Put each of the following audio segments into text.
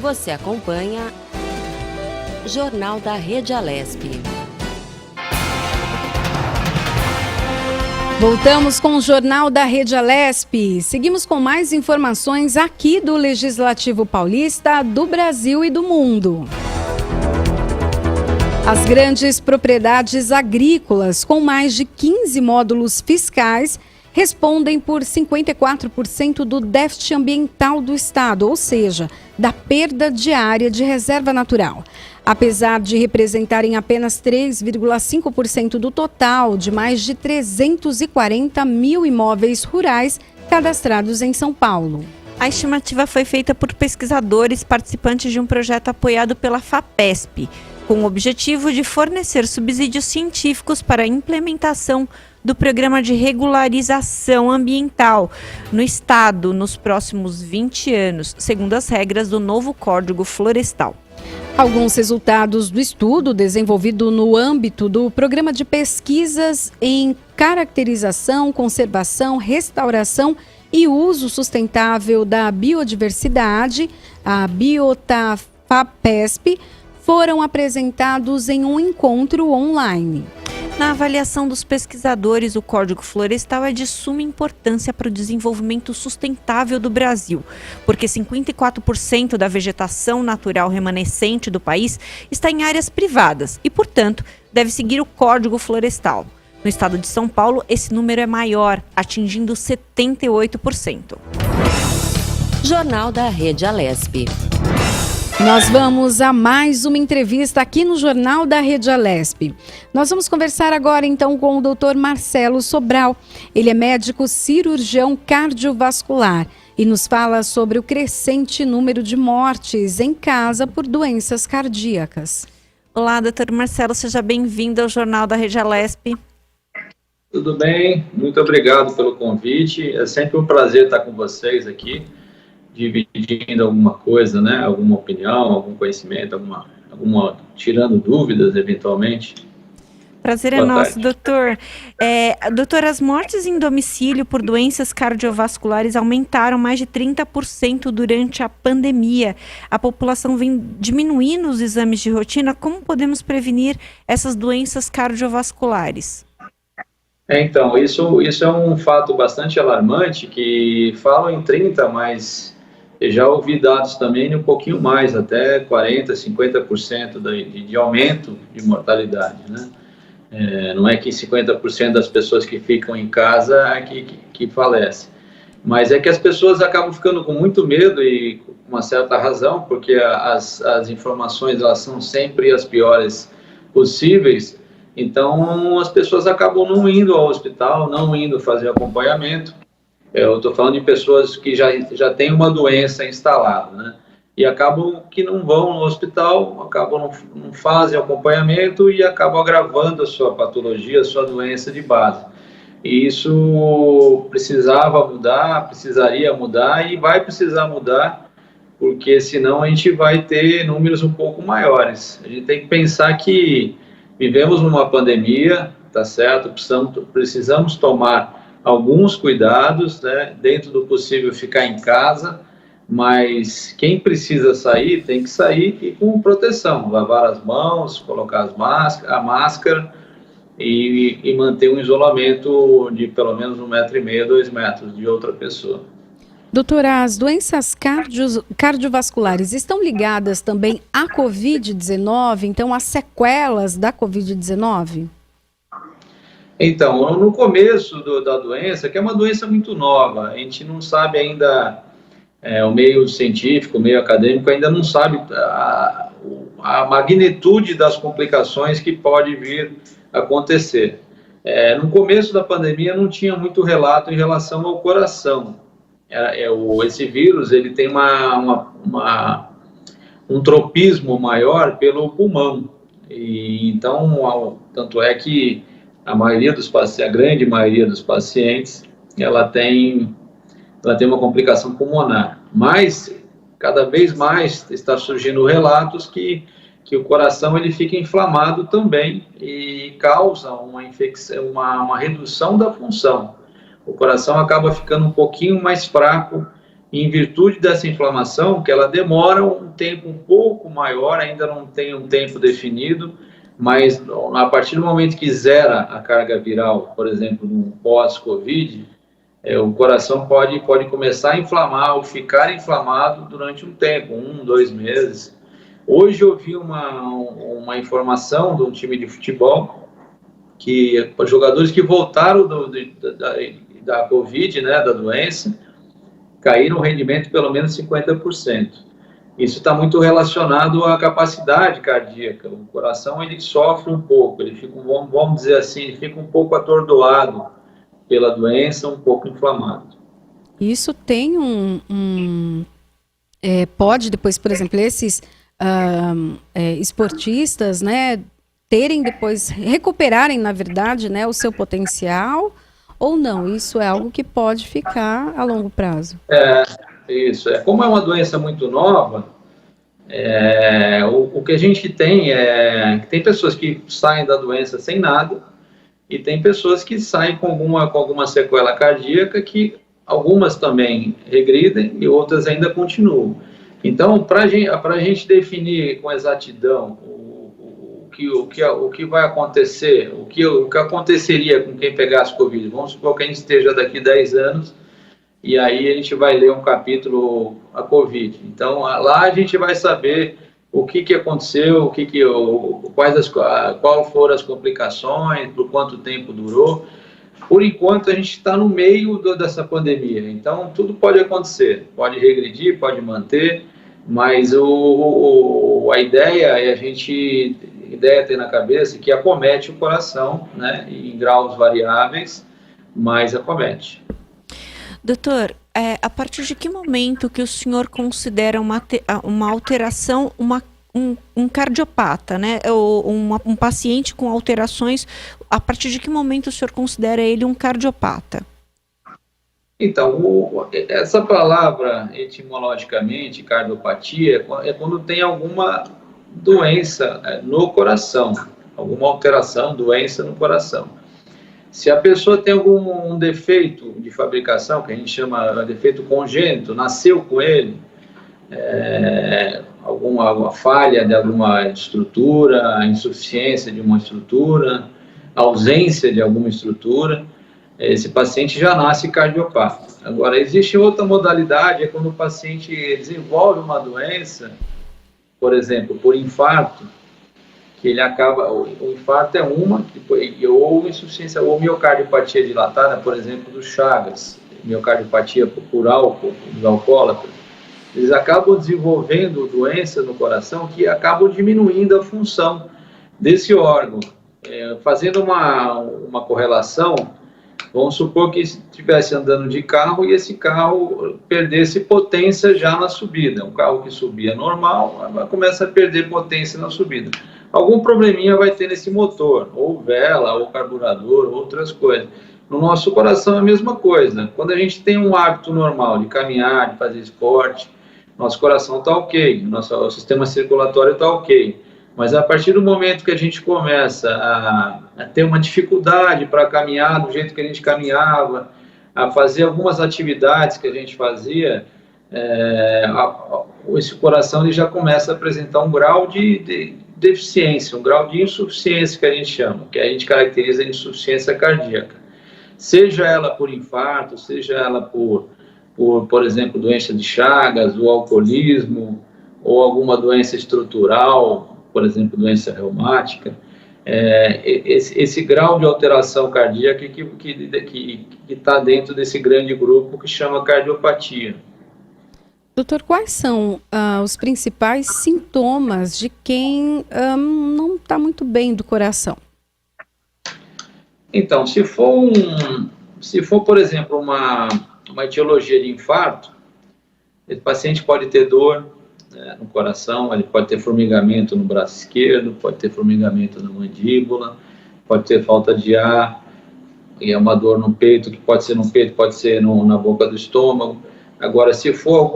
Você acompanha Jornal da Rede Alesp. Voltamos com o Jornal da Rede Alesp. Seguimos com mais informações aqui do Legislativo Paulista, do Brasil e do mundo. As grandes propriedades agrícolas com mais de 15 módulos fiscais respondem por 54% do déficit ambiental do estado, ou seja, da perda de área de reserva natural. Apesar de representarem apenas 3,5% do total de mais de 340 mil imóveis rurais cadastrados em São Paulo. A estimativa foi feita por pesquisadores participantes de um projeto apoiado pela FAPESP, com o objetivo de fornecer subsídios científicos para a implementação do Programa de Regularização Ambiental no Estado nos próximos 20 anos, segundo as regras do novo Código Florestal. Alguns resultados do estudo, desenvolvido no âmbito do Programa de Pesquisas em Caracterização, Conservação, Restauração e Uso Sustentável da Biodiversidade, a BiotaFAPESP, foram apresentados em um encontro online. Na avaliação dos pesquisadores, o Código Florestal é de suma importância para o desenvolvimento sustentável do Brasil, porque 54% da vegetação natural remanescente do país está em áreas privadas e, portanto, deve seguir o Código Florestal. No estado de São Paulo, esse número é maior, atingindo 78%. Jornal da Rede Alesp. Nós vamos a mais uma entrevista aqui no Jornal da Rede Alesp. Nós vamos conversar agora então com o Dr. Marcelo Sobral. Ele é médico cirurgião cardiovascular e nos fala sobre o crescente número de mortes em casa por doenças cardíacas. Olá, Dr. Marcelo, seja bem-vindo ao Jornal da Rede Alesp. Tudo bem, muito obrigado pelo convite. É sempre um prazer estar com vocês aqui, dividindo alguma coisa, né? Alguma opinião, algum conhecimento, tirando dúvidas, eventualmente. Prazer é nosso, doutor. Doutor, as mortes em domicílio por doenças cardiovasculares aumentaram mais de 30% durante a pandemia. A população vem diminuindo os exames de rotina. Como podemos prevenir essas doenças cardiovasculares? Então, isso é um fato bastante alarmante, que falam em 30%, mas eu já ouvi dados também um pouquinho mais, até 40%, 50% de aumento de mortalidade, né? Não é que 50% das pessoas que ficam em casa que falecem, mas é que as pessoas acabam ficando com muito medo e com uma certa razão, porque as informações elas são sempre as piores possíveis, então as pessoas acabam não indo ao hospital, não indo fazer acompanhamento. Eu estou falando de pessoas que já têm uma doença instalada, né? E acabam que não vão no hospital, acabam não fazem acompanhamento e acabam agravando a sua patologia, a sua doença de base. E isso precisaria mudar e vai precisar mudar, porque senão a gente vai ter números um pouco maiores. A gente tem que pensar que vivemos numa pandemia, tá certo? Precisamos tomar alguns cuidados, né? Dentro do possível ficar em casa, mas quem precisa sair tem que sair e com proteção, lavar as mãos, colocar a máscara e manter um isolamento de pelo menos 1,5 m, 2 metros de outra pessoa. Doutora, as doenças cardiovasculares estão ligadas também à Covid-19, então às sequelas da Covid-19? Então, no começo da doença, que é uma doença muito nova, a gente não sabe ainda, o meio científico, o meio acadêmico ainda não sabe a magnitude das complicações que pode vir a acontecer. No começo da pandemia não tinha muito relato em relação ao coração. Esse vírus ele tem um tropismo maior pelo pulmão. E, então, tanto é que a grande maioria dos pacientes, ela tem uma complicação pulmonar. Mas, cada vez mais, está surgindo relatos que o coração ele fica inflamado também e causa uma infecção, uma redução da função. O coração acaba ficando um pouquinho mais fraco em virtude dessa inflamação, que ela demora um tempo um pouco maior, ainda não tem um tempo definido, mas a partir do momento que zera a carga viral, por exemplo, no pós-Covid, o coração pode começar a inflamar ou ficar inflamado durante um tempo, 1, 2 meses. Hoje eu vi uma informação de um time de futebol, que jogadores que voltaram da Covid, né, da doença, caíram o rendimento pelo menos 50%. Isso está muito relacionado à capacidade cardíaca. O coração, ele sofre um pouco, ele fica, vamos dizer assim, ele fica um pouco atordoado pela doença, um pouco inflamado. Isso tem pode depois, por exemplo, esses esportistas, né, terem depois, recuperarem, na verdade, né, o seu potencial, ou não? Isso é algo que pode ficar a longo prazo. Isso. Como é uma doença muito nova, o que a gente tem tem pessoas que saem da doença sem nada, e tem pessoas que saem com alguma sequela cardíaca, que algumas também regridem e outras ainda continuam. Então, para a gente definir com exatidão o que vai acontecer, o que aconteceria com quem pegasse Covid, vamos supor que a gente esteja daqui 10 anos, e aí a gente vai ler um capítulo a Covid. Então, lá a gente vai saber o que aconteceu, qual foram as complicações, por quanto tempo durou. Por enquanto, a gente está no meio dessa pandemia, então tudo pode acontecer, pode regredir, pode manter, mas a ideia é ter na cabeça que acomete o coração, né, em graus variáveis, mas acomete. Doutor, a partir de que momento que o senhor considera uma alteração, um cardiopata, né? Ou um paciente com alterações, a partir de que momento o senhor considera ele um cardiopata? Então, essa palavra, etimologicamente, cardiopatia, é quando tem alguma doença no coração, alguma alteração, doença no coração. Se a pessoa tem algum defeito de fabricação, que a gente chama de defeito congênito, nasceu com ele, alguma falha de alguma estrutura, insuficiência de uma estrutura, ausência de alguma estrutura, esse paciente já nasce cardiopata. Agora, existe outra modalidade, é quando o paciente desenvolve uma doença, por exemplo, por infarto, que ele acaba, o infarto é ou insuficiência, ou miocardiopatia dilatada, por exemplo, do Chagas, miocardiopatia por álcool, dos alcoólatras, eles acabam desenvolvendo doença no coração que acabam diminuindo a função desse órgão. Fazendo uma correlação, vamos supor que estivesse andando de carro e esse carro perdesse potência já na subida. Um carro que subia normal, começa a perder potência na subida. Algum probleminha vai ter nesse motor, ou vela, ou carburador, ou outras coisas. No nosso coração é a mesma coisa. Quando a gente tem um hábito normal de caminhar, de fazer esporte, nosso coração está ok, o sistema circulatório está ok. Mas a partir do momento que a gente começa a ter uma dificuldade para caminhar do jeito que a gente caminhava, a fazer algumas atividades que a gente fazia, esse coração ele já começa a apresentar um grau de deficiência, um grau de insuficiência que a gente chama, que a gente caracteriza de insuficiência cardíaca. Seja ela por infarto, seja ela por exemplo, doença de Chagas, ou alcoolismo, ou alguma doença estrutural, por exemplo, doença reumática, esse grau de alteração cardíaca que está dentro desse grande grupo que chama cardiopatia. Doutor, quais são os principais sintomas de quem não está muito bem do coração? Então, se for, por exemplo, uma etiologia de infarto, esse paciente pode ter dor no coração, ele pode ter formigamento no braço esquerdo, pode ter formigamento na mandíbula, pode ter falta de ar, e é uma dor no peito, que pode ser no peito, pode ser na boca do estômago. Agora, se for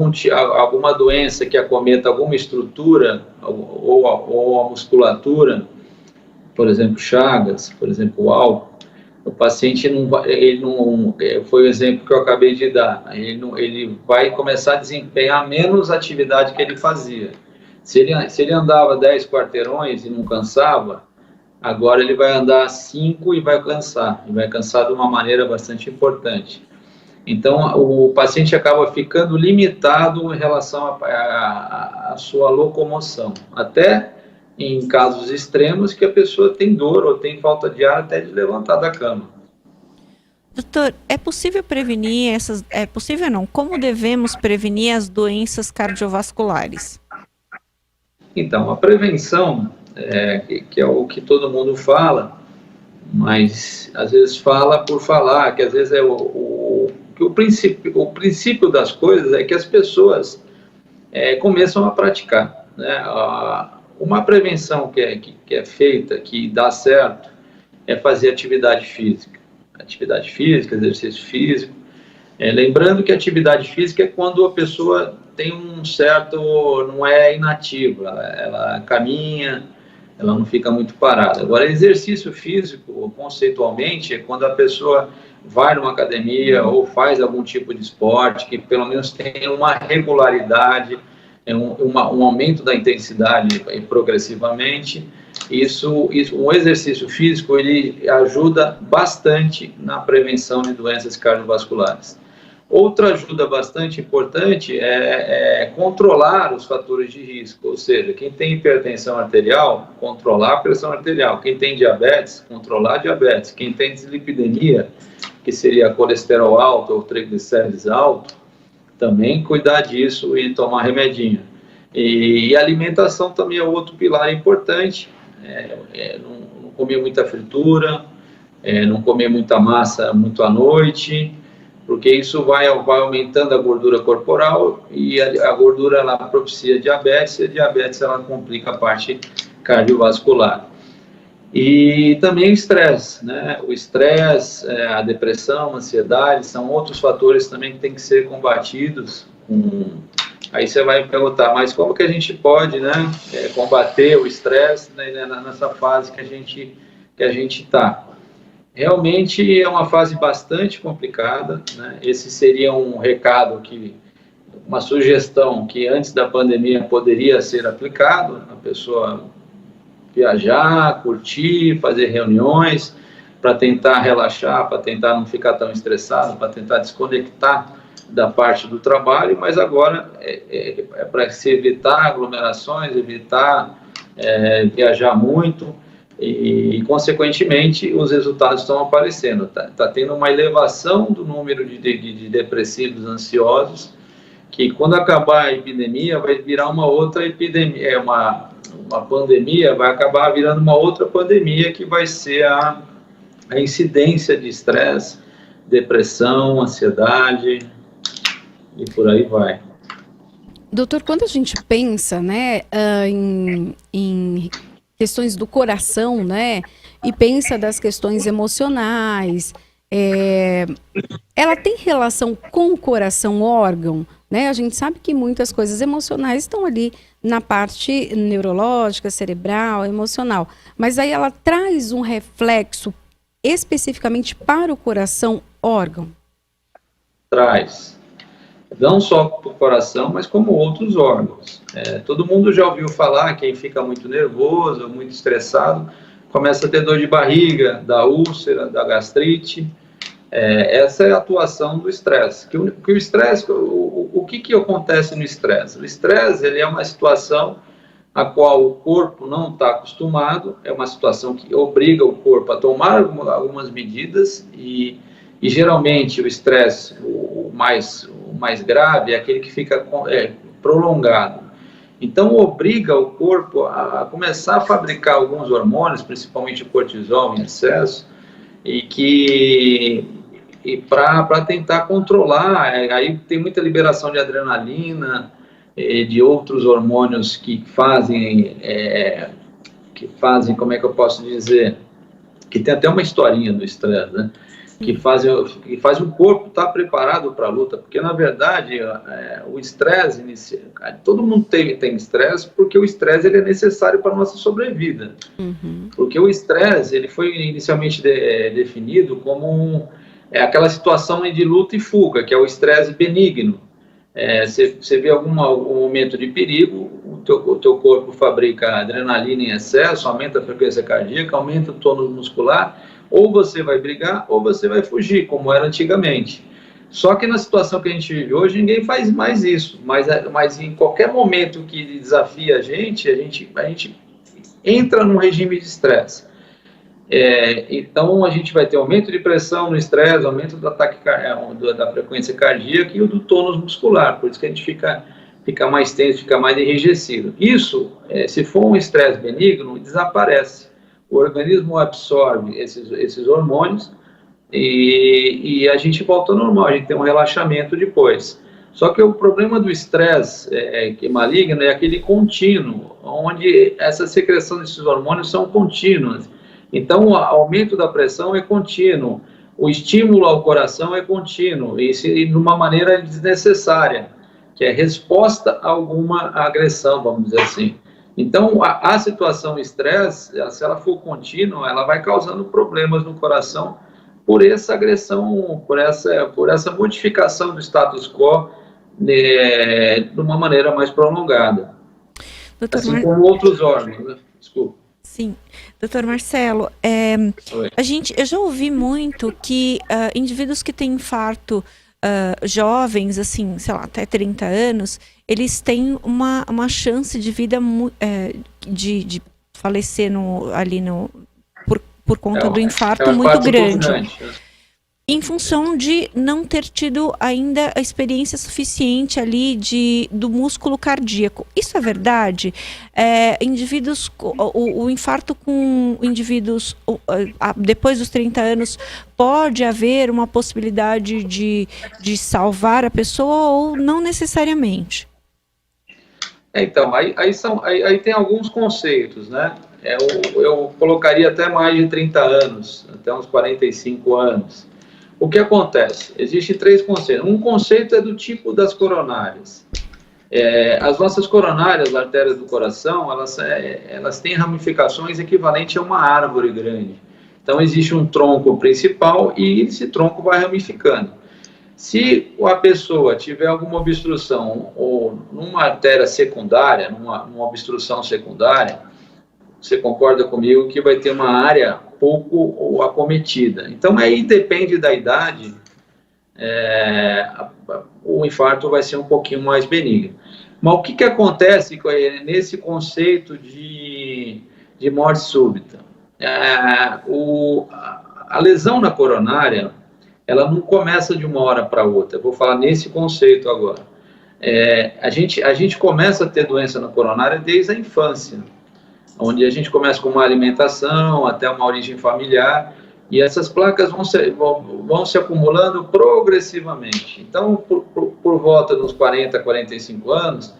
alguma doença que acometa alguma estrutura ou a musculatura, por exemplo, Chagas, por exemplo, o álcool, O paciente não vai, ele não, foi o exemplo que eu acabei de dar, ele vai começar a desempenhar menos atividade que ele fazia. Se ele andava 10 quarteirões e não cansava, agora ele vai andar 5 e vai cansar de uma maneira bastante importante. Então, o paciente acaba ficando limitado em relação à sua locomoção, até em casos extremos que a pessoa tem dor ou tem falta de ar até de levantar da cama. Doutor, é possível prevenir essas... É possível não? Como devemos prevenir as doenças cardiovasculares? Então, a prevenção, que é o que todo mundo fala, mas às vezes fala por falar, que às vezes o princípio das coisas é que as pessoas começam a praticar, né? Uma prevenção que é feita, que dá certo, é fazer atividade física, exercício físico. Lembrando que atividade física é quando a pessoa tem um certo, não é inativa, ela caminha, ela não fica muito parada. Agora, exercício físico, conceitualmente, é quando a pessoa vai numa academia ou faz algum tipo de esporte que pelo menos tenha uma regularidade, um aumento da intensidade progressivamente. Um exercício físico, ele ajuda bastante na prevenção de doenças cardiovasculares. Outra ajuda bastante importante é controlar os fatores de risco, ou seja, quem tem hipertensão arterial, controlar a pressão arterial, quem tem diabetes, controlar a diabetes, quem tem dislipidemia, que seria colesterol alto ou triglicérides alto, também cuidar disso e tomar remedinho. E alimentação também é outro pilar importante, não comer muita fritura, não comer muita massa muito à noite, porque isso vai aumentando a gordura corporal e a gordura ela propicia diabetes, e a diabetes ela complica a parte cardiovascular. E também o estresse, né? O estresse, a depressão, a ansiedade, são outros fatores também que têm que ser combatidos. Aí você vai me perguntar, mas como que a gente pode, né, combater o estresse, né, nessa fase que a gente está? Realmente é uma fase bastante complicada, né? Esse seria um recado, uma sugestão que antes da pandemia poderia ser aplicado, a pessoa viajar, curtir, fazer reuniões, para tentar relaxar, para tentar não ficar tão estressado, para tentar desconectar da parte do trabalho, mas agora é para se evitar aglomerações, evitar viajar muito, e consequentemente os resultados estão aparecendo. Tá tendo uma elevação do número de depressivos ansiosos, que quando acabar a epidemia vai virar uma outra epidemia, uma pandemia vai acabar virando uma outra pandemia, que vai ser a incidência de estresse, depressão, ansiedade e por aí vai. Doutor, quando a gente pensa, né, em questões do coração, né, e pensa das questões emocionais, ela tem relação com o coração órgão, né? A gente sabe que muitas coisas emocionais estão ali na parte neurológica, cerebral, emocional, mas aí ela traz um reflexo especificamente para o coração órgão? Traz. Não só para o coração, mas como outros órgãos. Todo mundo já ouviu falar, quem fica muito nervoso, muito estressado, começa a ter dor de barriga, da úlcera, da gastrite. Essa é a atuação do estresse. O estresse, o que acontece no estresse? O estresse, ele é uma situação a qual o corpo não está acostumado, é uma situação que obriga o corpo a tomar algumas medidas e geralmente o estresse, o mais grave, é aquele que fica prolongado. Então, obriga o corpo a começar a fabricar alguns hormônios, principalmente o cortisol em excesso, e para tentar controlar. Aí tem muita liberação de adrenalina, de outros hormônios que fazem, como é que eu posso dizer, que tem até uma historinha do estresse, né? que fazem o corpo estar preparado para a luta, porque na verdade o estresse inicial, todo mundo tem estresse, porque o estresse ele é necessário para a nossa sobrevida. Porque o estresse ele foi inicialmente definido como aquela situação de luta e fuga, que é o estresse benigno. Você vê algum momento de perigo, o teu corpo fabrica adrenalina em excesso, aumenta a frequência cardíaca, aumenta o tônus muscular, ou você vai brigar ou você vai fugir, como era antigamente. Só que na situação que a gente vive hoje, ninguém faz mais isso, mas em qualquer momento que desafia a gente entra num regime de estresse. Então a gente vai ter aumento de pressão no estresse, aumento do ataque da frequência cardíaca e o do tônus muscular, por isso que a gente fica mais tenso, fica mais enrijecido. Isso, se for um estresse benigno, desaparece. O organismo absorve esses hormônios e a gente volta ao normal, a gente tem um relaxamento depois. Só que o problema do estresse que é maligno é aquele contínuo, onde essa secreção desses hormônios são contínuas. Então, o aumento da pressão é contínuo, o estímulo ao coração é contínuo, e de uma maneira desnecessária, que é resposta a alguma agressão, vamos dizer assim. Então, a situação estresse, se ela for contínua, ela vai causando problemas no coração por essa agressão, por essa modificação do status quo de uma maneira mais prolongada. Assim como outros órgãos, né? Desculpa. Sim, doutor Marcelo, eu já ouvi muito que indivíduos que têm infarto jovens, assim, sei lá, até 30 anos, eles têm uma chance de vida de falecer por conta do infarto muito grande. Em função de não ter tido ainda a experiência suficiente ali do músculo cardíaco. Isso é verdade? O infarto com indivíduos depois dos 30 anos, pode haver uma possibilidade de salvar a pessoa ou não necessariamente? Então, aí tem alguns conceitos, né? Eu colocaria até mais de 30 anos, até uns 45 anos. O que acontece? Existem 3 conceitos. Um conceito é do tipo das coronárias. As nossas coronárias, as artérias do coração, elas têm ramificações equivalentes a uma árvore grande. Então, existe um tronco principal e esse tronco vai ramificando. Se a pessoa tiver alguma obstrução ou numa artéria secundária, numa obstrução secundária, você concorda comigo que vai ter uma área pouco acometida. Então, aí depende da idade, o infarto vai ser um pouquinho mais benigno. Mas o que acontece nesse conceito de morte súbita? A lesão na coronária, ela não começa de uma hora para outra. Eu vou falar nesse conceito agora. A gente começa a ter doença na coronária desde a infância, onde a gente começa com uma alimentação, até uma origem familiar, e essas placas vão se acumulando progressivamente. Então, por volta dos 40, 45 anos,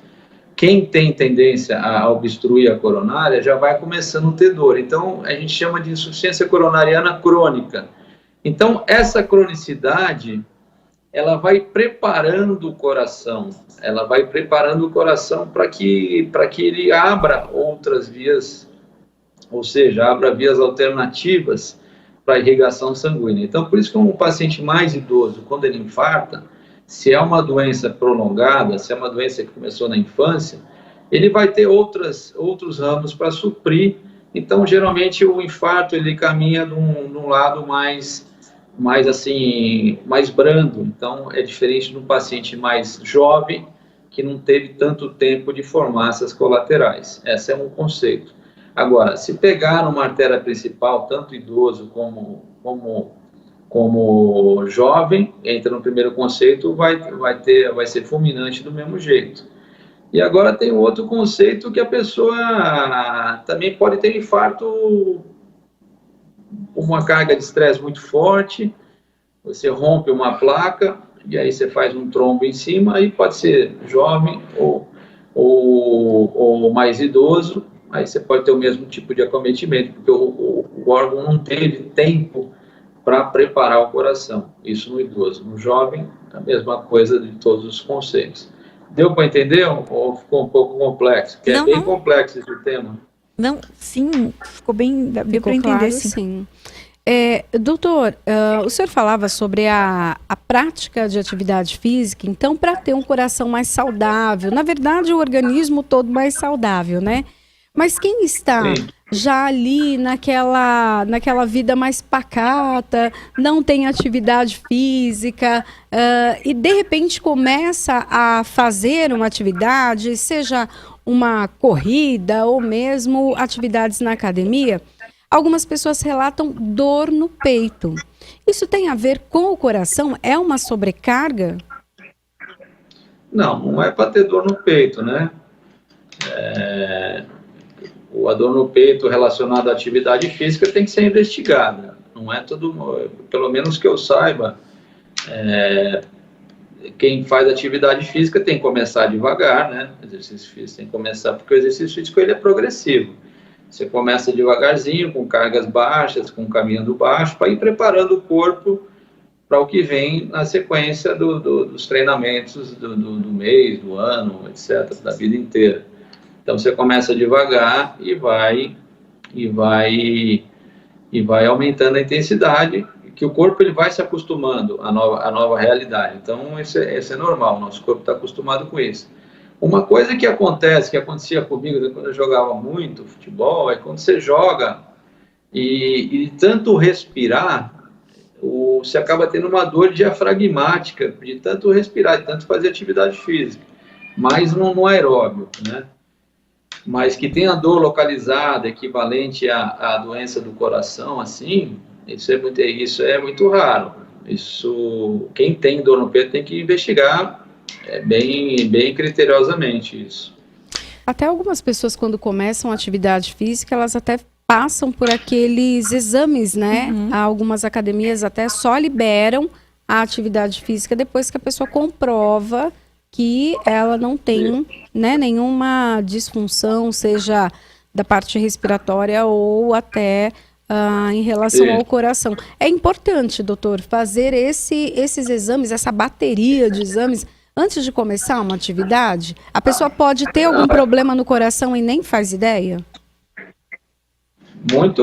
quem tem tendência a obstruir a coronária já vai começando a ter dor. Então, a gente chama de insuficiência coronariana crônica. Então, essa cronicidade, ela vai preparando o coração, para que ele abra outras vias, ou seja, abra vias alternativas para a irrigação sanguínea. Então, por isso que um paciente mais idoso, quando ele infarta, se é uma doença prolongada, se é uma doença que começou na infância, ele vai ter outros ramos para suprir. Então, geralmente, o infarto ele caminha num lado mais brando. Então, é diferente de um paciente mais jovem, que não teve tanto tempo de formar essas colaterais. Esse é um conceito. Agora, se pegar numa artéria principal, tanto idoso como jovem, entra no primeiro conceito, vai ser fulminante do mesmo jeito. E agora tem um outro conceito que a pessoa também pode ter infarto, uma carga de estresse muito forte, você rompe uma placa, e aí você faz um trombo em cima, aí pode ser jovem ou mais idoso, aí você pode ter o mesmo tipo de acometimento, porque o órgão não teve tempo para preparar o coração. Isso no idoso. No jovem, a mesma coisa de todos os conceitos. Deu para entender ou ficou um pouco complexo? Porque é bem complexo esse tema. Não, sim, ficou bem, deu para entender, claro, sim. Doutor, o senhor falava sobre a prática de atividade física, então, para ter um coração mais saudável, na verdade, o organismo todo mais saudável, né? Mas quem está já ali naquela vida mais pacata, não tem atividade física, e de repente começa a fazer uma atividade, seja uma corrida ou mesmo atividades na academia, algumas pessoas relatam dor no peito. Isso tem a ver com o coração? É uma sobrecarga? Não é para ter dor no peito, né? A dor no peito relacionada à atividade física tem que ser investigada. Não é tudo, pelo menos que eu saiba, quem faz atividade física tem que começar devagar, né? Exercício físico tem que começar, porque o exercício físico ele é progressivo. Você começa devagarzinho, com cargas baixas, com caminhando baixo, para ir preparando o corpo para o que vem na sequência dos treinamentos do mês, do ano, etc., da vida inteira. Então, você começa devagar e vai aumentando a intensidade, que o corpo ele vai se acostumando à nova realidade. Então, isso é normal, o nosso corpo está acostumado com isso. Uma coisa que acontecia comigo quando eu jogava muito futebol, é quando você joga e tanto respirar, você acaba tendo uma dor diafragmática, de tanto respirar, de tanto fazer atividade física, mas no aeróbio, né? Mas que tenha dor localizada, equivalente à doença do coração, assim, isso é muito raro. Quem tem dor no peito tem que investigar bem criteriosamente isso. Até algumas pessoas, quando começam atividade física, elas até passam por aqueles exames, né? Algumas academias até só liberam a atividade física depois que a pessoa comprova que ela não tem, né, nenhuma disfunção, seja da parte respiratória ou até em relação ao coração. É importante, doutor, fazer esses exames, essa bateria de exames, antes de começar uma atividade? A pessoa pode ter algum problema no coração e nem faz ideia?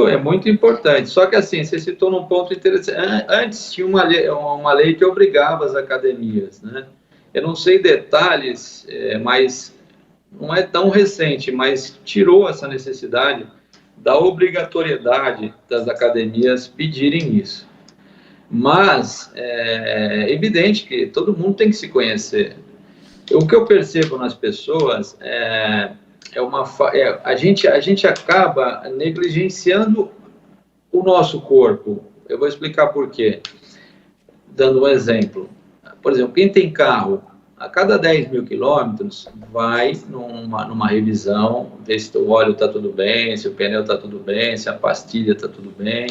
É muito importante. Só que assim, você citou num ponto interessante. Antes tinha uma lei que obrigava as academias, né? Eu não sei detalhes, mas não é tão recente, mas tirou essa necessidade da obrigatoriedade das academias pedirem isso. Mas é evidente que todo mundo tem que se conhecer. O que eu percebo nas pessoas a gente acaba negligenciando o nosso corpo. Eu vou explicar por quê. Dando um exemplo. Por exemplo, quem tem carro, a cada 10 mil quilômetros, vai numa revisão, ver se o óleo está tudo bem, se o pneu está tudo bem, se a pastilha está tudo bem,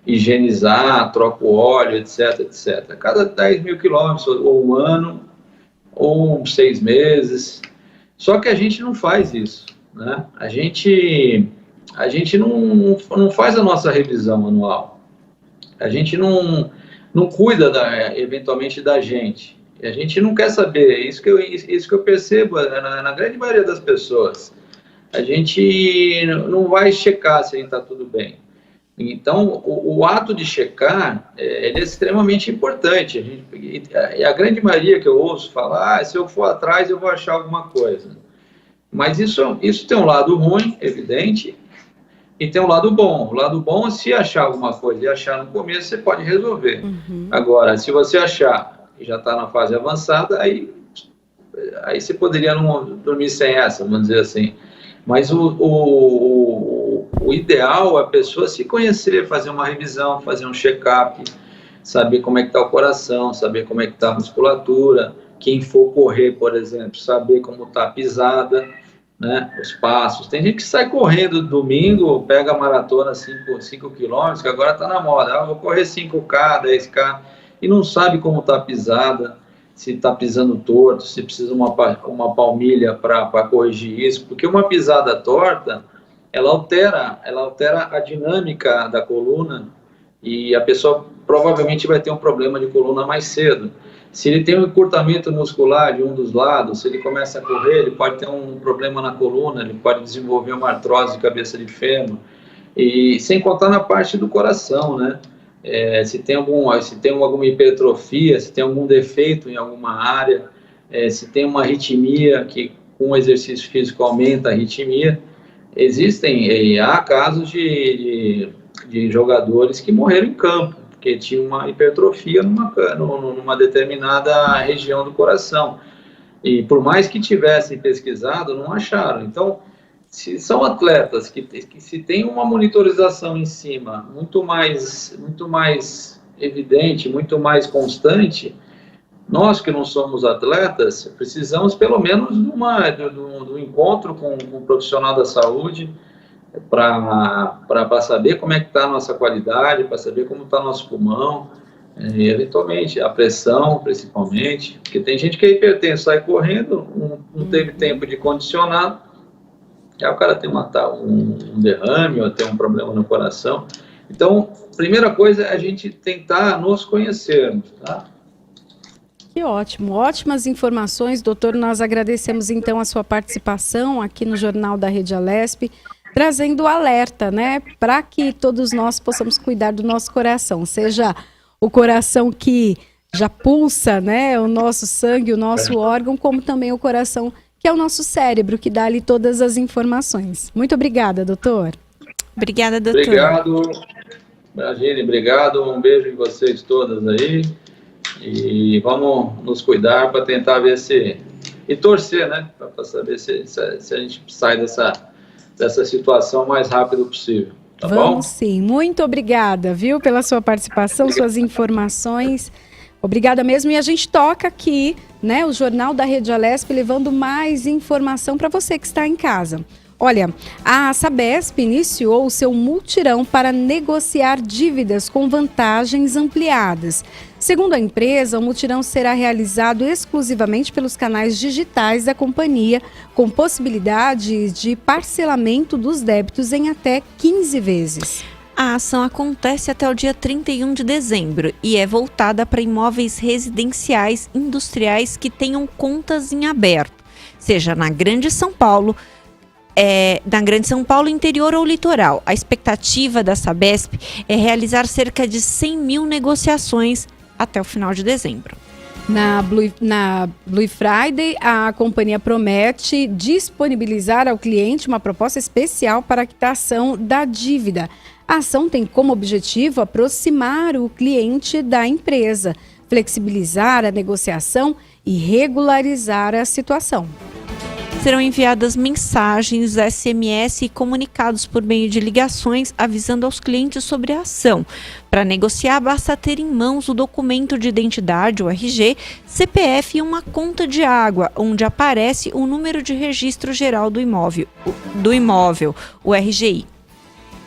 higienizar, troca o óleo, etc, etc. A cada 10 mil quilômetros, ou um ano, ou 6 meses. Só que a gente não faz isso, né? A gente não faz a nossa revisão anual. A gente não cuida eventualmente da gente. A gente não quer saber. Isso que eu percebo na grande maioria das pessoas. A gente não vai checar se está tudo bem. Então, o ato de checar ele é extremamente importante. A grande maioria que eu ouço falar, se eu for atrás eu vou achar alguma coisa. Mas isso tem um lado ruim, evidente, e tem um lado bom. O lado bom é se achar alguma coisa e achar no começo, você pode resolver. Agora, se você achar e já está na fase avançada, aí você poderia não dormir sem essa, vamos dizer assim. Mas o ideal é a pessoa se conhecer, fazer uma revisão, fazer um check-up, saber como é que está o coração, saber como é que está a musculatura. Quem for correr, por exemplo, saber como está a pisada, né, os passos. Tem gente que sai correndo domingo, pega a maratona 5 quilômetros, que agora está na moda. Vou correr 5K, 10K, e não sabe como está a pisada, se está pisando torto, se precisa uma palmilha para corrigir isso, porque uma pisada torta, ela altera a dinâmica da coluna e a pessoa provavelmente vai ter um problema de coluna mais cedo. Se ele tem um encurtamento muscular de um dos lados, se ele começa a correr, ele pode ter um problema na coluna, ele pode desenvolver uma artrose de cabeça de fêmur, e sem contar na parte do coração, né? Se tem alguma hipertrofia, se tem algum defeito em alguma área, se tem uma arritmia, que com o exercício físico aumenta a arritmia. Há casos de jogadores que morreram em campo, porque tinha uma hipertrofia numa determinada região do coração. E por mais que tivessem pesquisado, não acharam. Então, se são atletas que se tem uma monitorização em cima muito mais evidente, muito mais constante, nós que não somos atletas, precisamos pelo menos do encontro com um profissional da saúde para saber como é que está a nossa qualidade, para saber como está nosso pulmão, e eventualmente a pressão, principalmente, porque tem gente que é hipertenso, sai correndo, não teve tempo de condicionar, aí o cara tem um derrame ou tem um problema no coração. Então, primeira coisa é a gente tentar nos conhecermos, tá? Que ótimo, ótimas informações, doutor. Nós agradecemos então a sua participação aqui no Jornal da Rede Alesp, trazendo o alerta, né, para que todos nós possamos cuidar do nosso coração, seja o coração que já pulsa, né, o nosso sangue, o nosso órgão, como também o coração, que é o nosso cérebro, que dá ali todas as informações. Muito obrigada, doutor. Obrigada, doutor. Obrigado, Imagine, obrigado, um beijo em vocês todas aí, e vamos nos cuidar para tentar ver e torcer, né, para saber se a gente sai dessa situação o mais rápido possível, tá bom? Vamos sim, muito obrigada, viu, pela sua participação, suas informações, obrigada mesmo, e a gente toca aqui, né, o Jornal da Rede Alesp, levando mais informação para você que está em casa. Olha, a Sabesp iniciou o seu mutirão para negociar dívidas com vantagens ampliadas. Segundo a empresa, o mutirão será realizado exclusivamente pelos canais digitais da companhia, com possibilidade de parcelamento dos débitos em até 15 vezes. A ação acontece até o dia 31 de dezembro e é voltada para imóveis residenciais industriais que tenham contas em aberto, seja na Grande São Paulo, interior ou litoral. A expectativa da Sabesp é realizar cerca de 100 mil negociações até o final de dezembro. Na Blue Friday, a companhia promete disponibilizar ao cliente uma proposta especial para a quitação da dívida. A ação tem como objetivo aproximar o cliente da empresa, flexibilizar a negociação e regularizar a situação. Serão enviadas mensagens, SMS e comunicados por meio de ligações avisando aos clientes sobre a ação. Para negociar, basta ter em mãos o documento de identidade, o RG, CPF e uma conta de água, onde aparece o número de registro geral do imóvel, o RGI.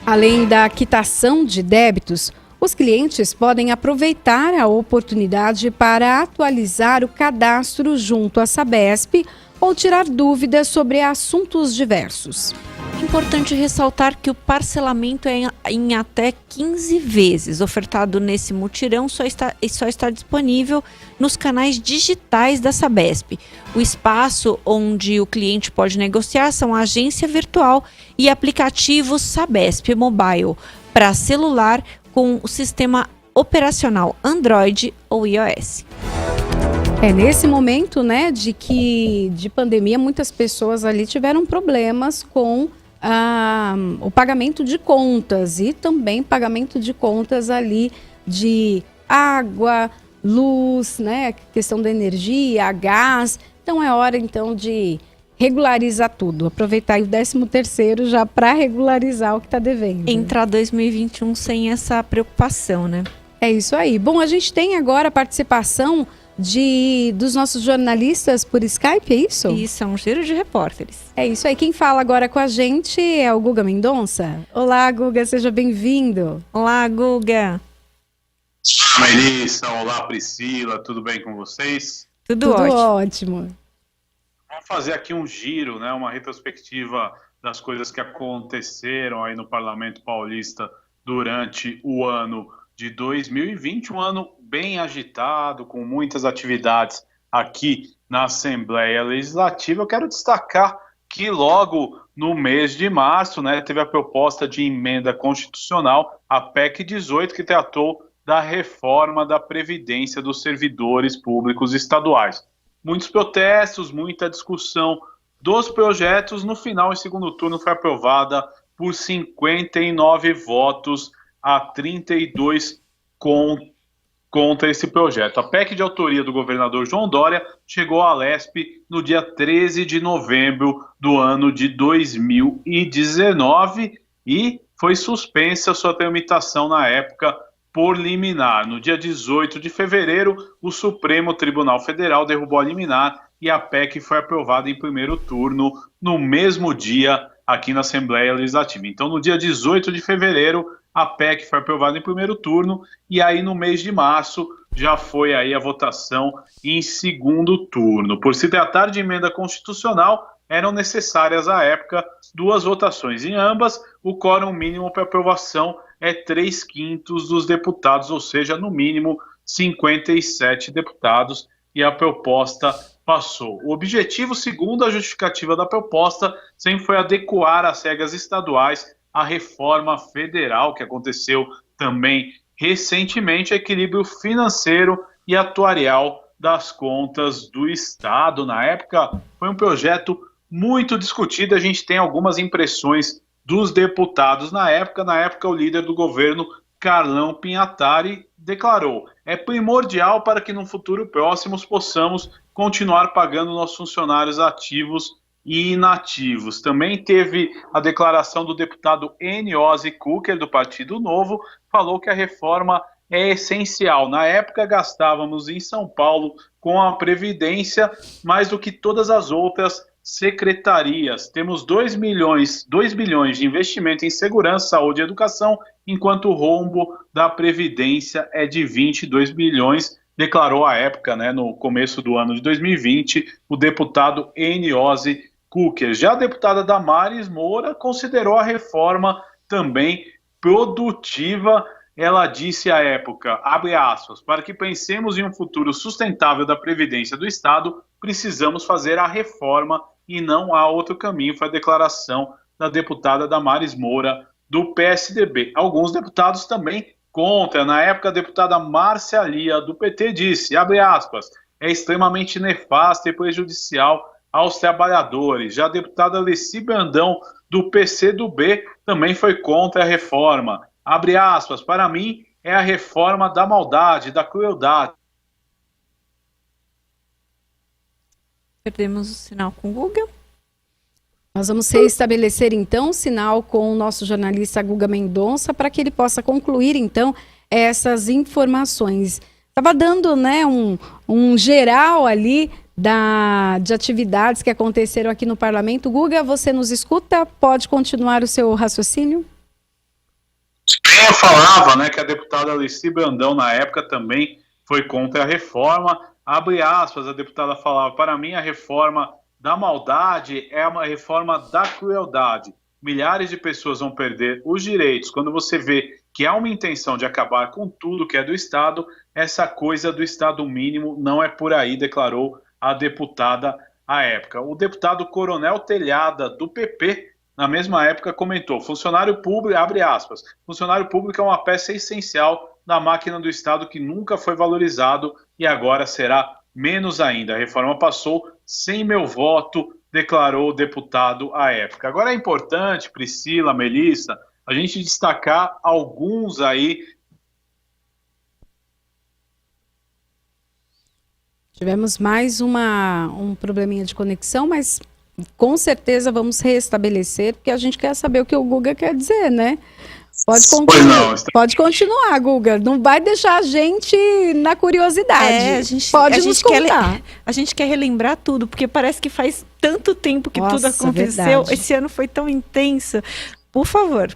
Além da quitação de débitos, os clientes podem aproveitar a oportunidade para atualizar o cadastro junto à Sabesp ou tirar dúvidas sobre assuntos diversos. Importante ressaltar que o parcelamento é em até 15 vezes. Ofertado nesse mutirão só está disponível nos canais digitais da Sabesp. O espaço onde o cliente pode negociar são a agência virtual e aplicativos Sabesp Mobile para celular com o sistema operacional Android ou iOS. Nesse momento, né, de pandemia, muitas pessoas ali tiveram problemas com o pagamento de contas e também pagamento de contas ali de água, luz, né, questão da energia, gás. Então é hora então de regularizar tudo, aproveitar o 13º já para regularizar o que está devendo. Entrar 2021 sem essa preocupação, né? É isso aí. Bom, a gente tem agora a participação dos nossos jornalistas por Skype, é isso? Isso, é um giro de repórteres. É isso aí. Quem fala agora com a gente é o Guga Mendonça. Olá, Guga, seja bem-vindo. Olá, Guga. Olá, Melissa. Olá, Priscila. Tudo bem com vocês? Tudo ótimo. Vamos fazer aqui um giro, né? Uma retrospectiva das coisas que aconteceram aí no Parlamento Paulista durante o ano de 2020, um ano bem agitado, com muitas atividades aqui na Assembleia Legislativa. Eu quero destacar que logo no mês de março, né, teve a proposta de emenda constitucional, a PEC 18, que tratou da reforma da Previdência dos servidores públicos estaduais. Muitos protestos, muita discussão dos projetos. No final, em segundo turno, foi aprovada por 59 votos a 32 contra esse projeto. A PEC de autoria do governador João Dória chegou à Alesp no dia 13 de novembro do ano de 2019 e foi suspensa sua tramitação na época por liminar. No dia 18 de fevereiro, o Supremo Tribunal Federal derrubou a liminar e a PEC foi aprovada em primeiro turno no mesmo dia aqui na Assembleia Legislativa. Então, no dia 18 de fevereiro, a PEC foi aprovada em primeiro turno e aí no mês de março já foi aí a votação em segundo turno. Por se tratar de emenda constitucional, eram necessárias à época 2 votações. Em ambas, o quórum mínimo para aprovação é 3/5 dos deputados, ou seja, no mínimo 57 deputados, e a proposta passou. O objetivo, segundo a justificativa da proposta, sempre foi adequar as regras estaduais à reforma federal, que aconteceu também recentemente, equilíbrio financeiro e atuarial das contas do Estado. Na época, foi um projeto muito discutido, a gente tem algumas impressões dos deputados na época. Na época, o líder do governo, Carlão Pinhatari, declarou: é primordial para que no futuro próximo possamos continuar pagando nossos funcionários ativos e inativos. Também teve a declaração do deputado Eniose Kucker, do Partido Novo, falou que a reforma é essencial. Na época, gastávamos em São Paulo com a Previdência mais do que todas as outras secretarias. Temos 2 bilhões de investimento em segurança, saúde e educação, enquanto o rombo da Previdência é de 22 bilhões, declarou à época, né, no começo do ano de 2020, o deputado Eniose Kucker. Já a deputada Damares Moura considerou a reforma também produtiva. Ela disse à época, abre aspas, para que pensemos em um futuro sustentável da Previdência do Estado, precisamos fazer a reforma e não há outro caminho. Foi a declaração da deputada Damares Moura, do PSDB. Alguns deputados também contra. Na época, a deputada Márcia Lia, do PT, disse, abre aspas, é extremamente nefasta e prejudicial aos trabalhadores. Já a deputada Alessi Brandão, do PCdoB, também foi contra a reforma. Abre aspas, para mim é a reforma da maldade, da crueldade. Perdemos o sinal com o Guga. Nós vamos restabelecer, então, o sinal com o nosso jornalista Guga Mendonça para que ele possa concluir, então, essas informações. Estava dando, né, um geral ali de atividades que aconteceram aqui no Parlamento. Guga, você nos escuta? Pode continuar o seu raciocínio? Eu falava, né, que a deputada Alessi Brandão, na época, também foi contra a reforma. Abre aspas, a deputada falava, para mim a reforma da maldade é uma reforma da crueldade. Milhares de pessoas vão perder os direitos. Quando você vê que há uma intenção de acabar com tudo que é do Estado, essa coisa do Estado mínimo não é por aí, declarou a deputada à época. O deputado Coronel Telhada, do PP, na mesma época comentou, funcionário público, abre aspas, funcionário público é uma peça essencial da máquina do Estado que nunca foi valorizado e agora será menos ainda. A reforma passou sem meu voto, declarou o deputado à época. Agora é importante, Priscila, Melissa, a gente destacar alguns aí. Tivemos mais um probleminha de conexão, mas com certeza vamos restabelecer, porque a gente quer saber o que o Guga quer dizer, né? Pode continuar, Guga. Não vai deixar a gente na curiosidade. Pode nos contar. A gente quer relembrar tudo, porque parece que faz tanto tempo que tudo aconteceu. Verdade. Esse ano foi tão intenso. Por favor.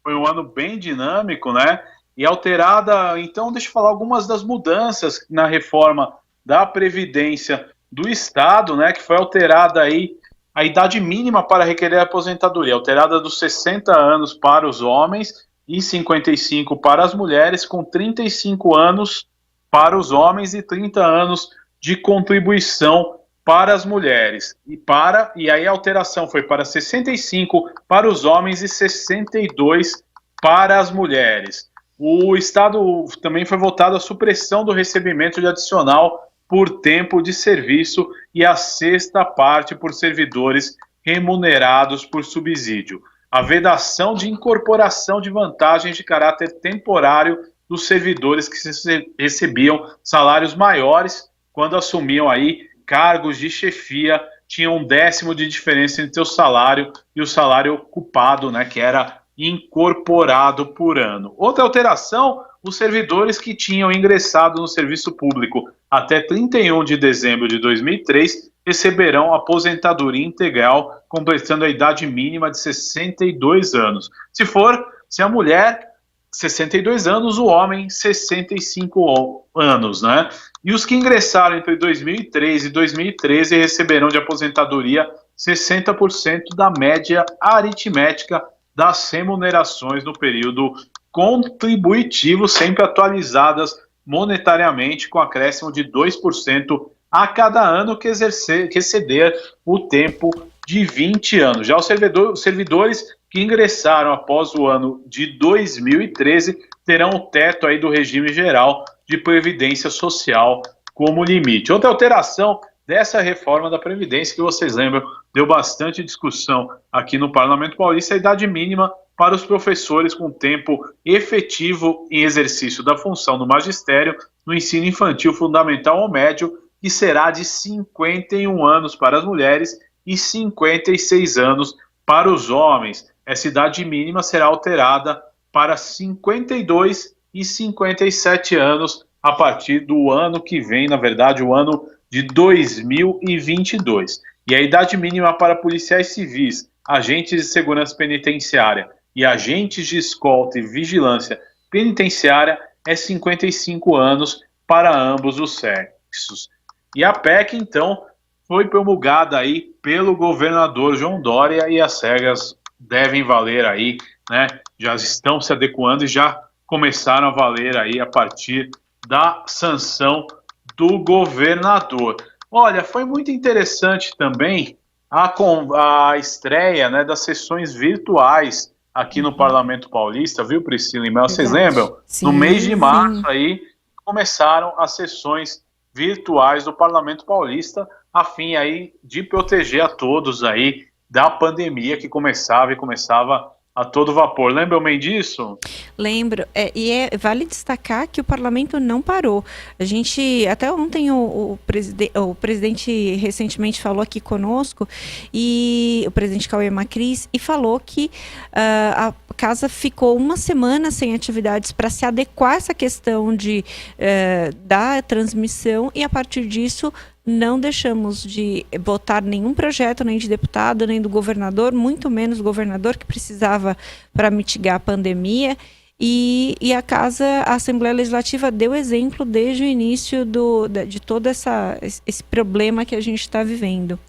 Foi um ano bem dinâmico, né? E alterada. Então, deixa eu falar algumas das mudanças na reforma da Previdência do Estado, né? Que foi alterada aí a idade mínima para requerer aposentadoria, alterada dos 60 anos para os homens e 55 para as mulheres, com 35 anos para os homens e 30 anos de contribuição para as mulheres. E aí a alteração foi para 65 para os homens e 62 para as mulheres. O Estado também foi votado a supressão do recebimento de adicional por tempo de serviço e a sexta parte por servidores remunerados por subsídio. A vedação de incorporação de vantagens de caráter temporário dos servidores que recebiam salários maiores quando assumiam aí cargos de chefia, tinham 1/10 de diferença entre o salário e o salário ocupado, né, que era incorporado por ano. Outra alteração, os servidores que tinham ingressado no serviço público até 31 de dezembro de 2003 receberão aposentadoria integral, completando a idade mínima de 62 anos. Se a mulher, 62 anos, o homem, 65 anos, né? E os que ingressaram entre 2003 e 2013 receberão de aposentadoria 60% da média aritmética das remunerações no período contributivo, sempre atualizadas monetariamente, com acréscimo de 2% a cada ano que exceder o tempo de 20 anos. Já os servidores que ingressaram após o ano de 2013 terão o teto aí do regime geral de previdência social como limite. Outra alteração dessa reforma da Previdência, que vocês lembram, deu bastante discussão aqui no Parlamento Paulista, a idade mínima para os professores com tempo efetivo em exercício da função no magistério, no ensino infantil, fundamental ou médio, que será de 51 anos para as mulheres e 56 anos para os homens. Essa idade mínima será alterada para 52 e 57 anos a partir do ano que vem, na verdade, o ano de 2022. E a idade mínima para policiais civis, agentes de segurança penitenciária e agentes de escolta e vigilância penitenciária é 55 anos para ambos os sexos. E a PEC, então, foi promulgada aí pelo governador João Dória e as regras devem valer aí, né? Já estão se adequando e já começaram a valer aí a partir da sanção do governador. Olha, foi muito interessante também a estreia, né, das sessões virtuais aqui no Parlamento Paulista, viu, Priscila e Mel? Vocês lembram? Sim, no mês de março sim. aí começaram as sessões virtuais do Parlamento Paulista, a fim aí de proteger a todos aí da pandemia que começava a todo vapor. Lembram bem disso? Lembro. Vale destacar que o parlamento não parou. A gente, até ontem, o presidente recentemente falou aqui conosco, e o presidente Cauê Macris, e falou que a casa ficou uma semana sem atividades para se adequar a essa questão da transmissão, e a partir disso não deixamos de votar nenhum projeto, nem de deputado, nem do governador, muito menos o governador, que precisava para mitigar a pandemia. E a Assembleia Legislativa deu exemplo desde o início de todo esse problema que a gente está vivendo.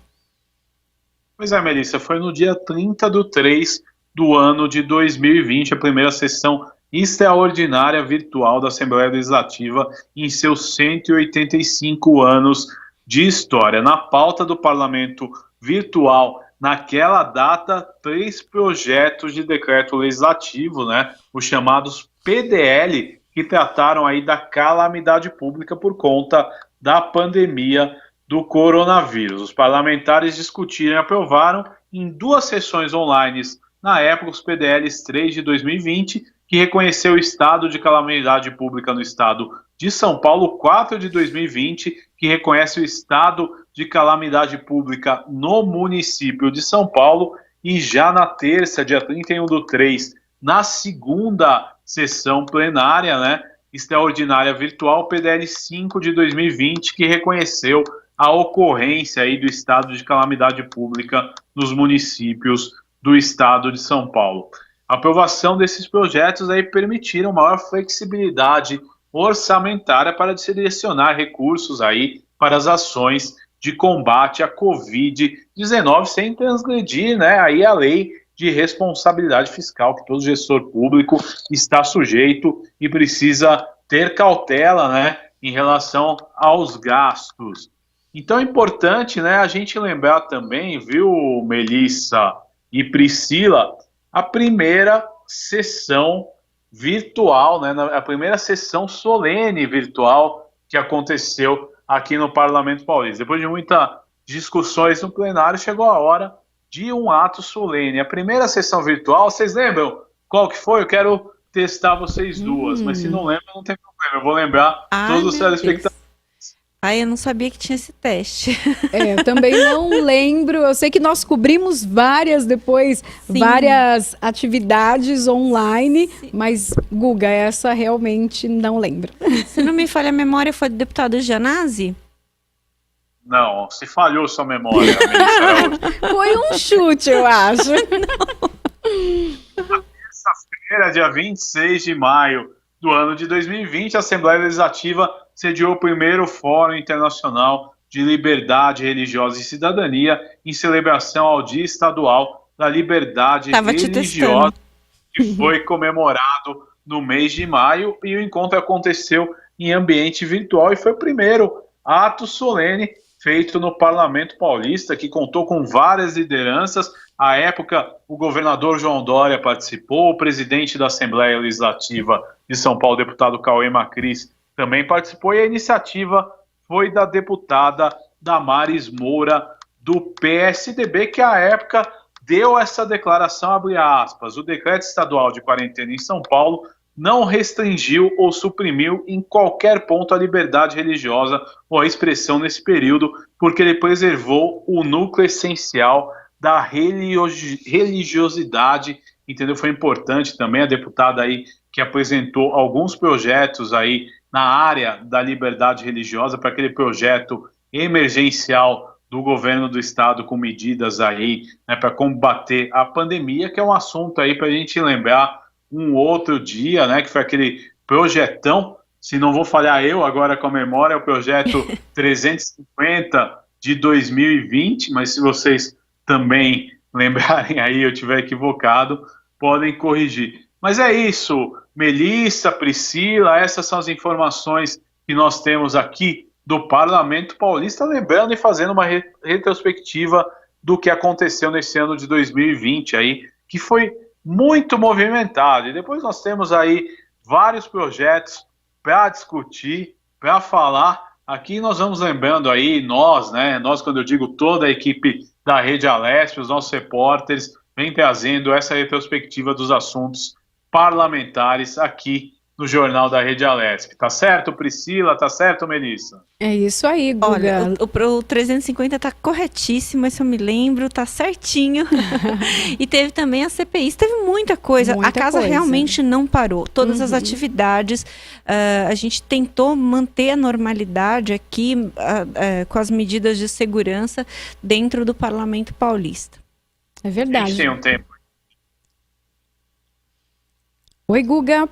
Pois é, Melissa, foi no dia 30/3 do ano de 2020, a primeira sessão extraordinária virtual da Assembleia Legislativa em seus 185 anos de história. Na pauta do Parlamento Virtual, naquela data, 3 projetos de decreto legislativo, né, os chamados PDL, que trataram aí da calamidade pública por conta da pandemia do coronavírus. Os parlamentares discutiram e aprovaram em 2 sessões online, na época, os PDLs 3 de 2020, que reconheceu o estado de calamidade pública no estado de São Paulo, 4 de 2020, que reconhece o estado de calamidade pública no município de São Paulo, e já na terça, dia 31/3, na segunda sessão plenária, né, extraordinária virtual, PDL 5 de 2020, que reconheceu a ocorrência aí do estado de calamidade pública nos municípios do estado de São Paulo. A aprovação desses projetos aí permitiram maior flexibilidade orçamentária para direcionar recursos aí para as ações de combate à Covid-19, sem transgredir, né, aí a lei de responsabilidade fiscal, que todo gestor público está sujeito e precisa ter cautela, né, em relação aos gastos. Então é importante, né, a gente lembrar também, viu, Melissa e Priscila, a primeira sessão virtual, né, a primeira sessão solene virtual que aconteceu aqui no Parlamento Paulista. Depois de muitas discussões no plenário, chegou a hora de um ato solene. A primeira sessão virtual, vocês lembram qual que foi? Eu quero testar vocês duas, mas se não lembram, não tem problema. Eu vou lembrar todos os telespectadores. Eu não sabia que tinha esse teste. Eu também não lembro. Eu sei que nós cobrimos várias depois, Sim. várias atividades online, mas, Guga, essa realmente não lembro. Se não me falha a memória, foi do deputado Janazzi? Não, se falhou sua memória, Melissa. Foi um chute, eu acho. Terça-feira, dia 26 de maio do ano de 2020, a Assembleia Legislativa sediou o primeiro Fórum Internacional de Liberdade Religiosa e Cidadania em celebração ao Dia Estadual da Liberdade Religiosa, que foi comemorado no mês de maio, e o encontro aconteceu em ambiente virtual e foi o primeiro ato solene feito no Parlamento Paulista, que contou com várias lideranças. À época, o governador João Dória participou, o presidente da Assembleia Legislativa de São Paulo, deputado Cauê Macris, também participou, e a iniciativa foi da deputada Damares Moura, do PSDB, que à época deu essa declaração, abre aspas, o decreto estadual de quarentena em São Paulo não restringiu ou suprimiu em qualquer ponto a liberdade religiosa ou a expressão nesse período, porque ele preservou o núcleo essencial da religiosidade, entendeu? Foi importante também a deputada aí que apresentou alguns projetos aí na área da liberdade religiosa, para aquele projeto emergencial do governo do estado com medidas aí, né, para combater a pandemia, que é um assunto aí para a gente lembrar um outro dia, né, que foi aquele projetão, se não vou falhar eu agora com a memória, é o projeto 350 de 2020, mas se vocês também lembrarem aí, eu tiver equivocado, podem corrigir. Mas é isso, Melissa, Priscila, essas são as informações que nós temos aqui do Parlamento Paulista, lembrando e fazendo uma retrospectiva do que aconteceu nesse ano de 2020 aí, que foi muito movimentado. E depois nós temos aí vários projetos para discutir, para falar. Aqui nós vamos lembrando aí, nós, quando eu digo toda a equipe da Rede Alesp, os nossos repórteres, vem trazendo essa retrospectiva dos assuntos parlamentares aqui no Jornal da Rede Alesp. Tá certo, Priscila? Tá certo, Melissa? É isso aí, Guga. Olha, o 350 tá corretíssimo, esse eu me lembro, tá certinho. E teve também a CPI, teve muita coisa. A casa realmente não parou. Todas as atividades, a gente tentou manter a normalidade aqui com as medidas de segurança dentro do Parlamento Paulista. É verdade. A gente tem um tempo. Oi, Guga.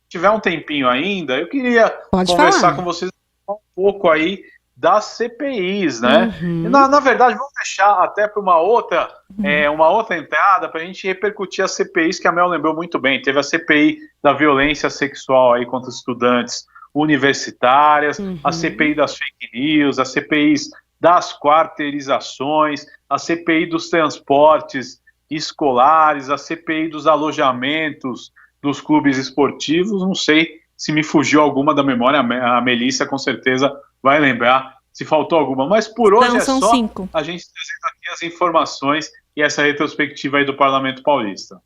Se tiver um tempinho ainda, eu queria conversar com vocês um pouco aí das CPIs, né? Na verdade, vamos deixar até para uma outra entrada para a gente repercutir as CPIs que a Mel lembrou muito bem. Teve a CPI da violência sexual aí contra estudantes universitárias, a CPI das fake news, a CPIs das quarteirizações, a CPI dos transportes escolares, a CPI dos alojamentos dos clubes esportivos. Não sei se me fugiu alguma da memória, a Melissa com certeza vai lembrar se faltou alguma, mas por hoje são só 5. A gente trazendo aqui as informações e essa retrospectiva aí do Parlamento Paulista.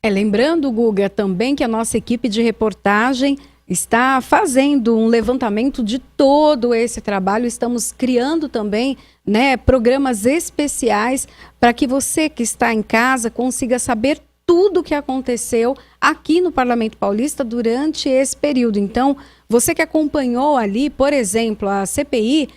Lembrando, Guga, também que a nossa equipe de reportagem está fazendo um levantamento de todo esse trabalho. Estamos criando também, programas especiais para que você que está em casa consiga saber tudo o que aconteceu aqui no Parlamento Paulista durante esse período. Então, você que acompanhou ali, por exemplo, a CPI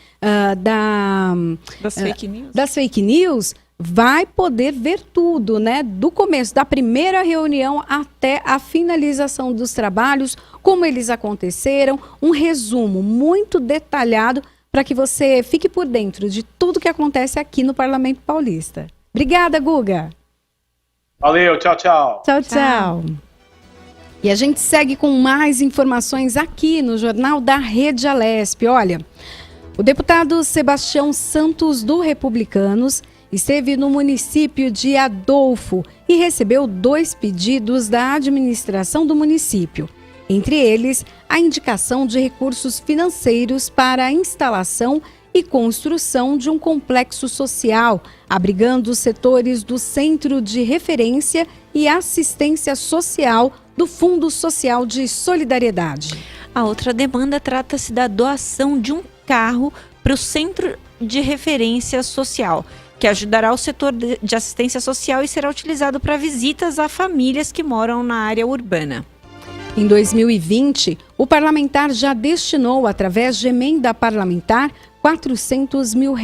das fake news, vai poder ver tudo, do começo, da primeira reunião até a finalização dos trabalhos, como eles aconteceram, um resumo muito detalhado para que você fique por dentro de tudo que acontece aqui no Parlamento Paulista. Obrigada, Guga. Valeu, tchau, tchau. Tchau, tchau. E a gente segue com mais informações aqui no Jornal da Rede Alesp. Olha, o deputado Sebastião Santos, do Republicanos, esteve no município de Adolfo e recebeu 2 pedidos da administração do município. Entre eles, a indicação de recursos financeiros para a instalação e construção de um complexo social, abrigando os setores do Centro de Referência e Assistência Social do Fundo Social de Solidariedade. A outra demanda trata-se da doação de um carro para o Centro de Referência Social, que ajudará o setor de assistência social e será utilizado para visitas a famílias que moram na área urbana. Em 2020, o parlamentar já destinou, através de emenda parlamentar, R$400 mil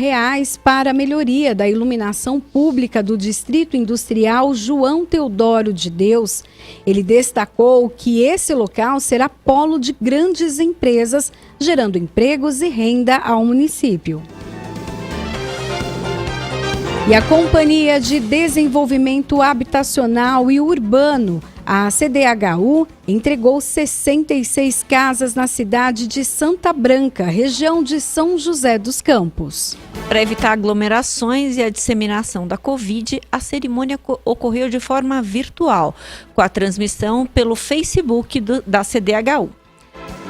para a melhoria da iluminação pública do Distrito Industrial João Teodoro de Deus. Ele destacou que esse local será polo de grandes empresas, gerando empregos e renda ao município. E a Companhia de Desenvolvimento Habitacional e Urbano, a CDHU, entregou 66 casas na cidade de Santa Branca, região de São José dos Campos. Para evitar aglomerações e a disseminação da Covid, a cerimônia ocorreu de forma virtual, com a transmissão pelo Facebook da CDHU.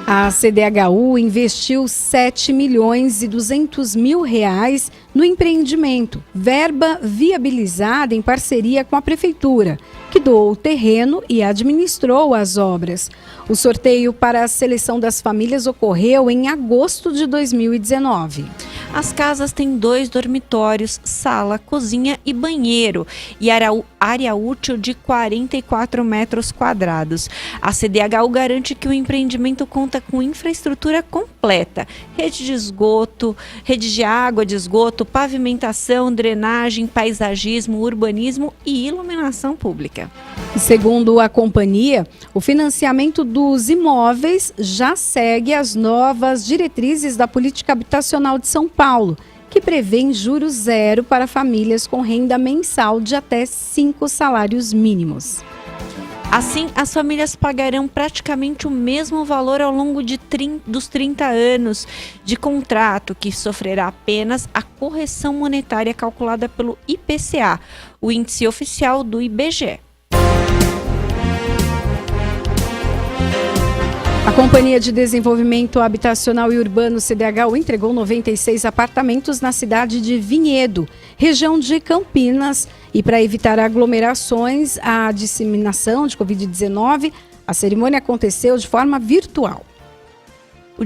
A CDHU investiu R$7.200.000 no empreendimento, verba viabilizada em parceria com a Prefeitura, que doou o terreno e administrou as obras. O sorteio para a seleção das famílias ocorreu em agosto de 2019. As casas têm 2 dormitórios, sala, cozinha e banheiro e área útil de 44 metros quadrados. A CDHU garante que o empreendimento conta com infraestrutura completa, rede de esgoto, rede de água de esgoto, pavimentação, drenagem, paisagismo, urbanismo e iluminação pública. Segundo a companhia, o financiamento dos imóveis já segue as novas diretrizes da Política Habitacional de São Paulo, que prevê juros zero para famílias com renda mensal de até 5 salários mínimos. Assim, as famílias pagarão praticamente o mesmo valor ao longo dos 30 anos de contrato, que sofrerá apenas a correção monetária calculada pelo IPCA, o índice oficial do IBGE. A Companhia de Desenvolvimento Habitacional e Urbano, CDHU, entregou 96 apartamentos na cidade de Vinhedo, região de Campinas. E para evitar aglomerações, a disseminação de Covid-19, a cerimônia aconteceu de forma virtual. O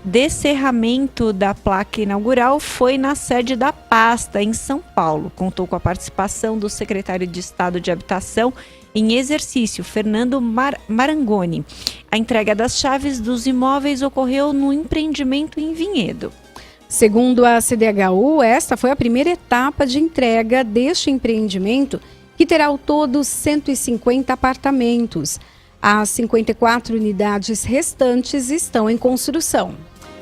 descerramento da placa inaugural foi na sede da pasta, em São Paulo. Contou com a participação do secretário de Estado de Habitação em exercício, Fernando Marangoni. A entrega das chaves dos imóveis ocorreu no empreendimento em Vinhedo. Segundo a CDHU, esta foi a primeira etapa de entrega deste empreendimento, que terá ao todo 150 apartamentos. As 54 unidades restantes estão em construção.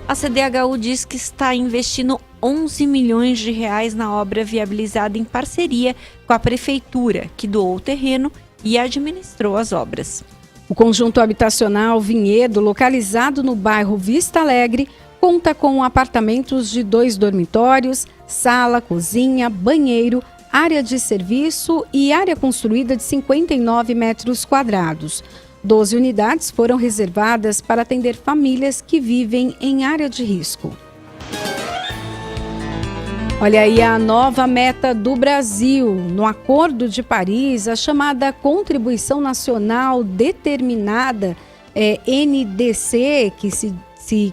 A CDHU diz que está investindo 11 milhões de reais na obra viabilizada em parceria com a Prefeitura, que doou o terreno e administrou as obras. O conjunto habitacional Vinhedo, localizado no bairro Vista Alegre, conta com apartamentos de 2 dormitórios, sala, cozinha, banheiro, área de serviço e área construída de 59 metros quadrados. 12 unidades foram reservadas para atender famílias que vivem em área de risco. Olha aí a nova meta do Brasil. No Acordo de Paris, a chamada Contribuição Nacional Determinada, NDC,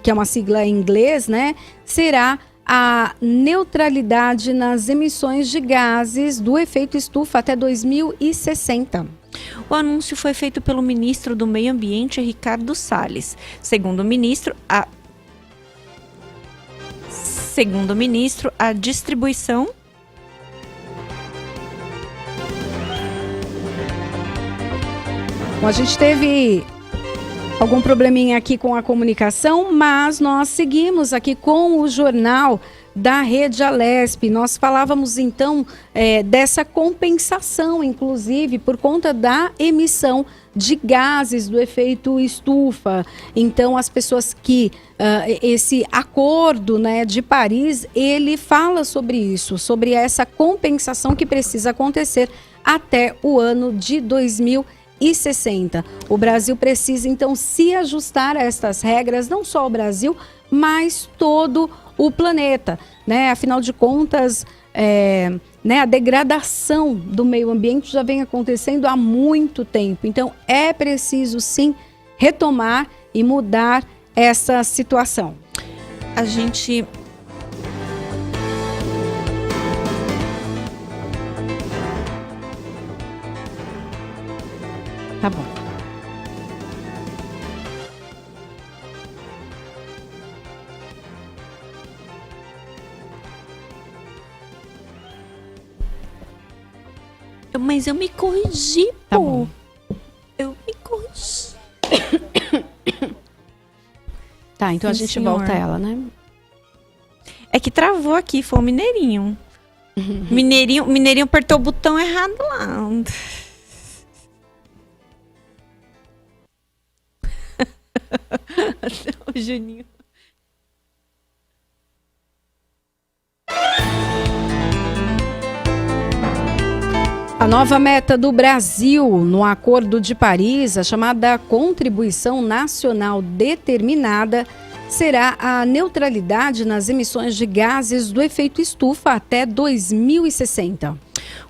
que é uma sigla em inglês, né, será a neutralidade nas emissões de gases do efeito estufa até 2060. O anúncio foi feito pelo ministro do Meio Ambiente, Ricardo Salles. Segundo o ministro, a distribuição Bom, a gente teve algum probleminha aqui com a comunicação, mas nós seguimos aqui com o Jornal da Rede Alesp. Nós falávamos então dessa compensação, inclusive, por conta da emissão de gases do efeito estufa. Então, as pessoas que esse acordo, né, de Paris, ele fala sobre isso, sobre essa compensação que precisa acontecer até o ano de 2060. O Brasil precisa, então, se ajustar a estas regras, não só o Brasil, mas todo o planeta, né? Afinal de contas, a degradação do meio ambiente já vem acontecendo há muito tempo. Então, é preciso, sim, retomar e mudar essa situação. A gente... Tá bom. Mas eu me corrigi, Tá pô. bom. Eu me corrigi. Tá, então Sim, a gente senhor. volta a ela, né? É que travou aqui, foi o Mineirinho. Mineirinho apertou o botão errado lá. O Juninho. A nova meta do Brasil no Acordo de Paris, a chamada Contribuição Nacional Determinada, será a neutralidade nas emissões de gases do efeito estufa até 2060.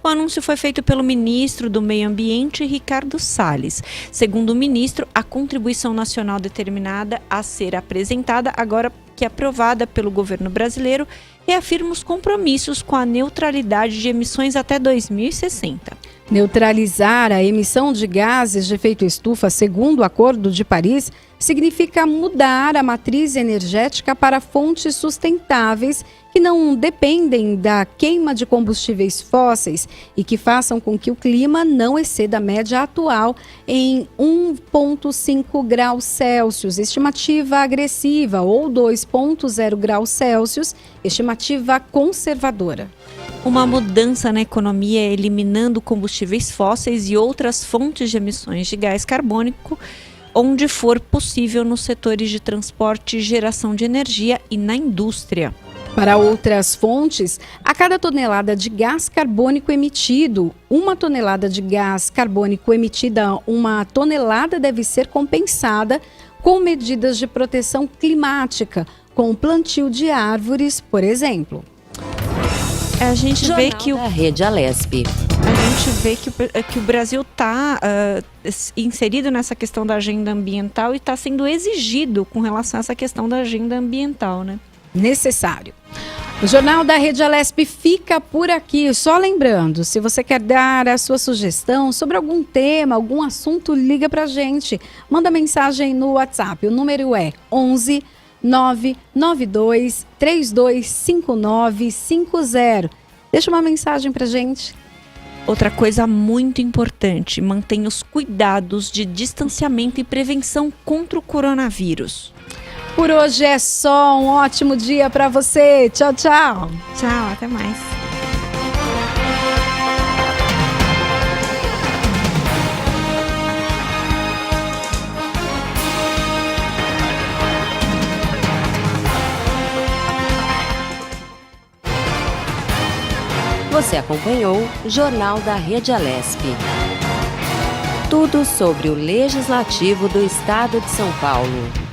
O anúncio foi feito pelo ministro do Meio Ambiente, Ricardo Salles. Segundo o ministro, a contribuição nacional determinada a ser apresentada, agora que é aprovada pelo governo brasileiro, reafirma os compromissos com a neutralidade de emissões até 2060. Neutralizar a emissão de gases de efeito estufa, segundo o Acordo de Paris, significa mudar a matriz energética para fontes sustentáveis que não dependem da queima de combustíveis fósseis e que façam com que o clima não exceda a média atual em 1,5 graus Celsius, estimativa agressiva, ou 2,0 graus Celsius, estimativa conservadora. Uma mudança na economia eliminando combustíveis fósseis e outras fontes de emissões de gás carbônico, onde for possível nos setores de transporte, geração de energia e na indústria. Para outras fontes, a cada tonelada de gás carbônico emitido, 1 tonelada de gás carbônico emitida, 1 tonelada deve ser compensada com medidas de proteção climática, com o plantio de árvores, por exemplo. A gente vê que da Rede Alesp. que o Brasil está inserido nessa questão da agenda ambiental e está sendo exigido com relação a essa questão da agenda ambiental, né? Necessário. O Jornal da Rede Alesp fica por aqui. Só lembrando, se você quer dar a sua sugestão sobre algum tema, algum assunto, liga pra gente. Manda mensagem no WhatsApp. O número é 11 992 325950. Deixa uma mensagem pra gente. Outra coisa muito importante, mantenha os cuidados de distanciamento e prevenção contra o coronavírus. Por hoje é só, um ótimo dia para você. Tchau, tchau. Tchau, até mais. Você acompanhou o Jornal da Rede Alesp. Tudo sobre o Legislativo do Estado de São Paulo.